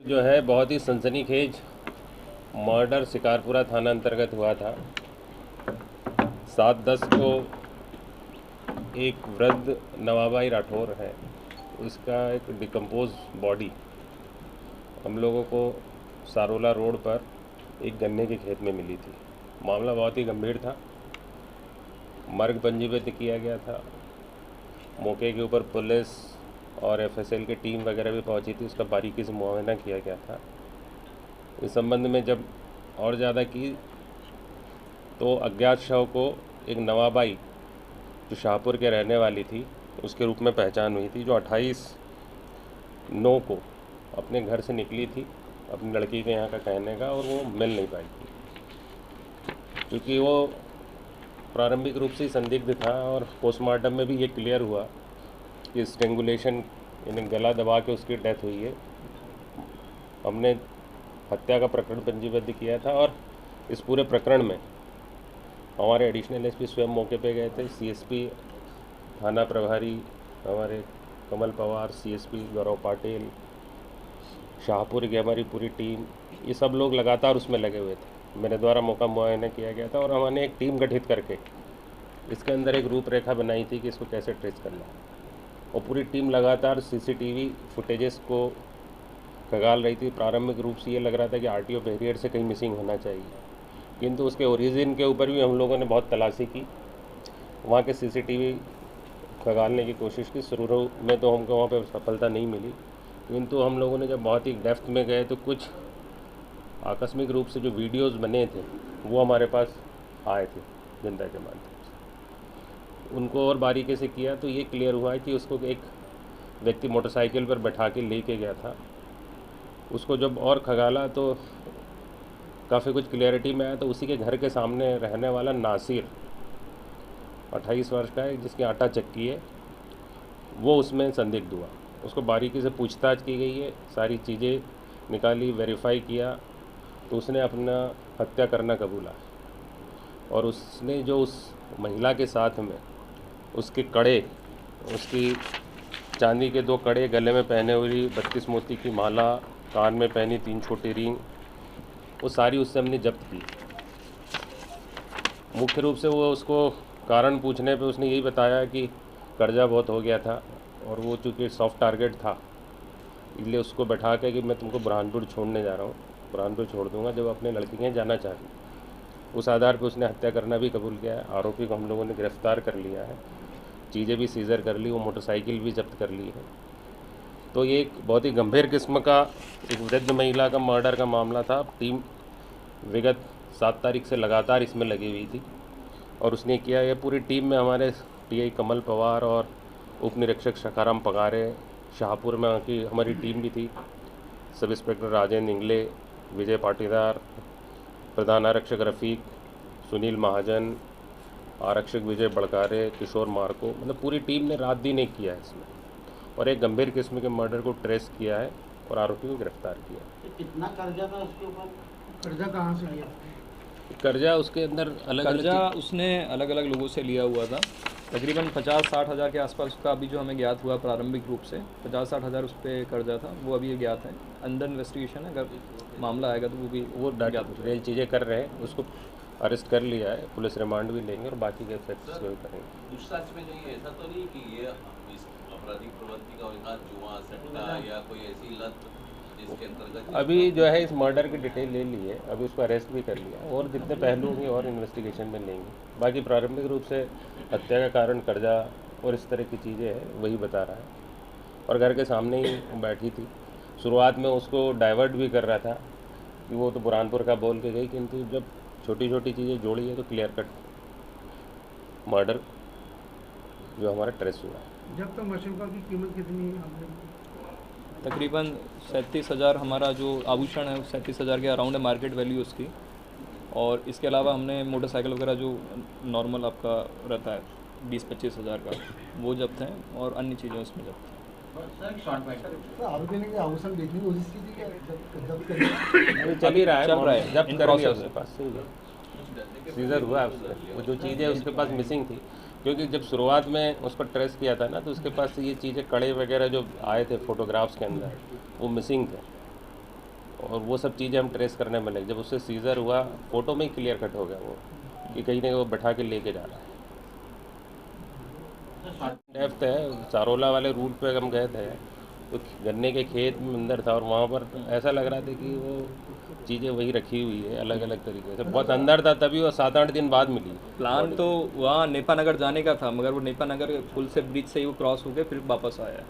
जो है बहुत ही सनसनीखेज मर्डर शिकारपुरा थाना अंतर्गत हुआ था। 7/10 को एक वृद्ध नवाबाई राठौर है, उसका एक डिकम्पोज बॉडी हम लोगों को सारोला रोड पर एक गन्ने के खेत में मिली थी। मामला बहुत ही गंभीर था। मर्ग पंजीबद्ध किया गया था। मौके के ऊपर पुलिस और एफएसएल की टीम वगैरह भी पहुंची थी। उसका बारीकी से मुआयना किया गया था। इस संबंध में जब और ज़्यादा की तो अज्ञात शव को एक नवाबाई जो शाहपुर के रहने वाली थी उसके रूप में पहचान हुई थी, जो 28/9 को अपने घर से निकली थी अपनी लड़की के यहाँ का कहने का, और वो मिल नहीं पाई थी क्योंकि वो प्रारंभिक रूप से ही संदिग्ध था। और पोस्टमार्टम में भी ये क्लियर हुआ कि स्ट्रेंगुलेशन यानी गला दबा के उसकी डेथ हुई है। हमने हत्या का प्रकरण पंजीबद्ध किया था और इस पूरे प्रकरण में हमारे एडिशनल एसपी स्वयं मौके पे गए थे। सीएसपी थाना प्रभारी हमारे कमल पवार, सीएसपी गौरव पाटिल, शाहपुर की हमारी पूरी टीम, ये सब लोग लगातार उसमें लगे हुए थे। मेरे द्वारा मौका मुआयना किया गया था और हमने एक टीम गठित करके इसके अंदर एक रूपरेखा बनाई थी कि इसको कैसे ट्रेस करना है, और पूरी टीम लगातार सीसीटीवी फुटेजेस को खंगाल रही थी। प्रारंभिक रूप से ये लग रहा था कि आरटीओ बैरियर से कहीं मिसिंग होना चाहिए, किंतु उसके ओरिजिन के ऊपर भी हम लोगों ने बहुत तलाशी की। वहाँ के सीसीटीवी खंगालने की कोशिश की। शुरू में तो हमको वहाँ पर सफलता नहीं मिली, किंतु हम लोगों ने जब बहुत ही डेप्थ में गए तो कुछ आकस्मिक रूप से जो वीडियोस बने थे वो हमारे पास आए थे जनता के माध्यम से। उनको और बारीकी से किया तो ये क्लियर हुआ कि उसको एक व्यक्ति मोटरसाइकिल पर बैठा के लेके गया था। उसको जब और खंगाला तो काफ़ी कुछ क्लियरिटी में आया, तो उसी के घर के सामने रहने वाला नासिर 28 वर्ष का है, जिसकी आटा चक्की है, वो उसमें संदिग्ध हुआ। उसको बारीकी से पूछताछ की गई है, सारी चीज़ें निकाली, वेरीफाई किया, तो उसने अपना हत्या करना कबूला। और उसने जो उस महिला के साथ में उसके कड़े, उसकी चांदी के 2 कड़े, गले में पहने हुई 32 मोती की माला, कान में पहनी 3 छोटी रिंग, वो सारी उससे हमने जब्त की। मुख्य रूप से वो उसको कारण पूछने पे उसने यही बताया कि कर्जा बहुत हो गया था और वो चूँकि सॉफ्ट टारगेट था, इसलिए उसको बैठा के कि मैं तुमको बुरहानपुर छोड़ने जा रहा हूँ, बुरहानपुर छोड़ दूंगा जब अपने लड़की के यहाँ जाना चाहती। उस आधार पर उसने हत्या करना भी कबूल किया है। आरोपी को हम लोगों ने गिरफ्तार कर लिया है, चीज़ें भी सीज़र कर ली, वो मोटरसाइकिल भी जब्त कर ली है। तो ये एक बहुत ही गंभीर किस्म का एक वृद्ध महिला का मर्डर का मामला था। टीम विगत 7 तारीख से लगातार इसमें लगी हुई थी और उसने किया। ये पूरी टीम में हमारे टीआई कमल पवार और उप निरीक्षक शखाराम पगारे, शाहपुर में की हमारी टीम भी थी, सब इंस्पेक्टर राजेंद्र इंगले, विजय पाटीदार, प्रधान आरक्षक रफ़ीक, सुनील महाजन, आरक्षक विजय बड़कारे, किशोर मार्को, मतलब पूरी टीम ने रात दिन एक किया है इसमें और एक गंभीर किस्म के मर्डर को ट्रेस किया है और आरोपी को गिरफ्तार किया। कितना कर्जा था उसके ऊपर? कर्जा कहाँ से लिया? कर्जा उसके अंदर कर्जा उसने अलग अलग लोगों से लिया हुआ था। तकरीबन 50-60 हज़ार के आसपास का अभी जो हमें ज्ञात हुआ प्रारंभिक रूप से 50-60 हज़ार उस पर कर्जा था, वो अभी ज्ञात है। अंडर इन्वेस्टिगेशन है, अगर मामला आएगा तो वो डिटेल चीज़ें कर रहे हैं। उसको अरेस्ट कर लिया है, पुलिस रिमांड भी लेंगे और बाकी के फैक्ट्स जो करेंगे। पूछताछ में नहीं, ऐसा तो नहीं कि ये इस आपराधिक प्रवृत्ति का उनका जुआ, सट्टा या कोई ऐसी लत जिसके अंतर्गत अभी जो है इस मर्डर की डिटेल ले ली है, अभी उसको अरेस्ट भी कर लिया और जितने पहलू होंगे और इन्वेस्टिगेशन में लेंगे। बाकी प्रारंभिक रूप से हत्या का कारण कर्जा और इस तरह की चीज़ें हैं वही बता रहा है और घर के सामने ही बैठी थी। शुरुआत में उसको डाइवर्ट भी कर रहा था कि वो तो बुरहानपुर का बोल के गई, किंतु जब छोटी छोटी चीज़ें जोड़ी है तो क्लियर कट मर्डर जो हमारा ट्रेस हुआ है। जब तक मशरूका की कीमत कितनी है? तकरीबन 37 हज़ार हमारा जो आभूषण है 37 हज़ार के अराउंड है मार्केट वैल्यू उसकी। और इसके अलावा हमने मोटरसाइकिल वगैरह जो नॉर्मल आपका रहता है 20-25 हज़ार का, वो जब्त हैं और अन्य चीज़ें उसमें जब्त हैं। आरोपी ने आभूषण बेचने की कोशिश की थी क्या? चल ही रहा है, चल रहा है, जब्त इन कर लिया प्रोसेस उसके पास, सही है, सीजर हुआ है उससे। वो जो चीज़ें उसके पास मिसिंग थी, क्योंकि जब शुरुआत में उस पर ट्रेस किया था ना, तो उसके पास ये चीज़ें कड़े वगैरह जो आए थे फोटोग्राफ्स के अंदर वो मिसिंग थे। और वो सब चीज़ें हम ट्रेस करने में लगे। जब उससे सीज़र हुआ, फ़ोटो में ही क्लियर कट हो गया वो कि कहीं ना कहीं वो बैठा के लेके जा रहा है। डेप्थ है, सारोला वाले रूट पे हम गए थे तो गन्ने के खेत में अंदर था और वहाँ पर ऐसा लग रहा था कि वो चीज़ें वही रखी हुई है अलग अलग तरीके से, बहुत अंदर था, तभी वो 7-8 दिन बाद मिली। प्लान तो वहाँ नेपा नगर जाने का था, मगर वो नेपा नगर पुल से ब्रिज से ही वो क्रॉस हो गए फिर वापस आया।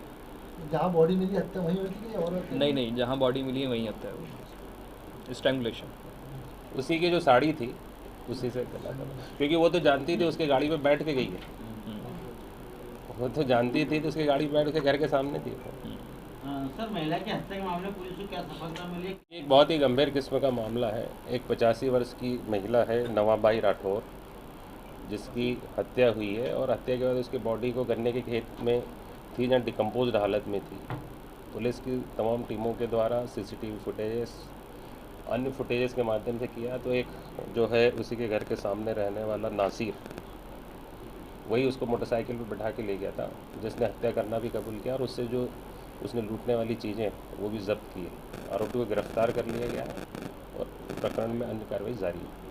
जहाँ बॉडी मिली हत्या वहीं हुई थी कि और नहीं नहीं, जहाँ बॉडी मिली है वहीं हत्या है वो, स्ट्रैंगुलेशन। उसी की जो साड़ी थी उसी से चला था, क्योंकि वो तो जानती थी उसके गाड़ी में बैठ के गई है, वो तो जानती थी तो उसकी गाड़ी बैठ के घर के सामने थी। सर, महिला की हत्या के मामले में पुलिस को क्या सफलता मिली? एक बहुत ही गंभीर किस्म का मामला है। एक 85 वर्ष की महिला है नवाबाई राठौर, जिसकी हत्या हुई है और हत्या के बाद उसकी बॉडी को गन्ने के खेत में थी जहाँ डिकम्पोज्ड हालत में थी। पुलिस की तमाम टीमों के द्वारा सीसीटीवी फुटेजेस, अन्य फुटेजेस के माध्यम से किया तो एक जो है उसी के घर के सामने रहने वाला नासिर, वही उसको मोटरसाइकिल पर बैठा के ले गया था, जिसने हत्या करना भी कबूल किया और उससे जो उसने लूटने वाली चीज़ें वो भी जब्त की है। आरोपी को गिरफ्तार कर लिया गया है और प्रकरण में अन्य कार्रवाई जारी है।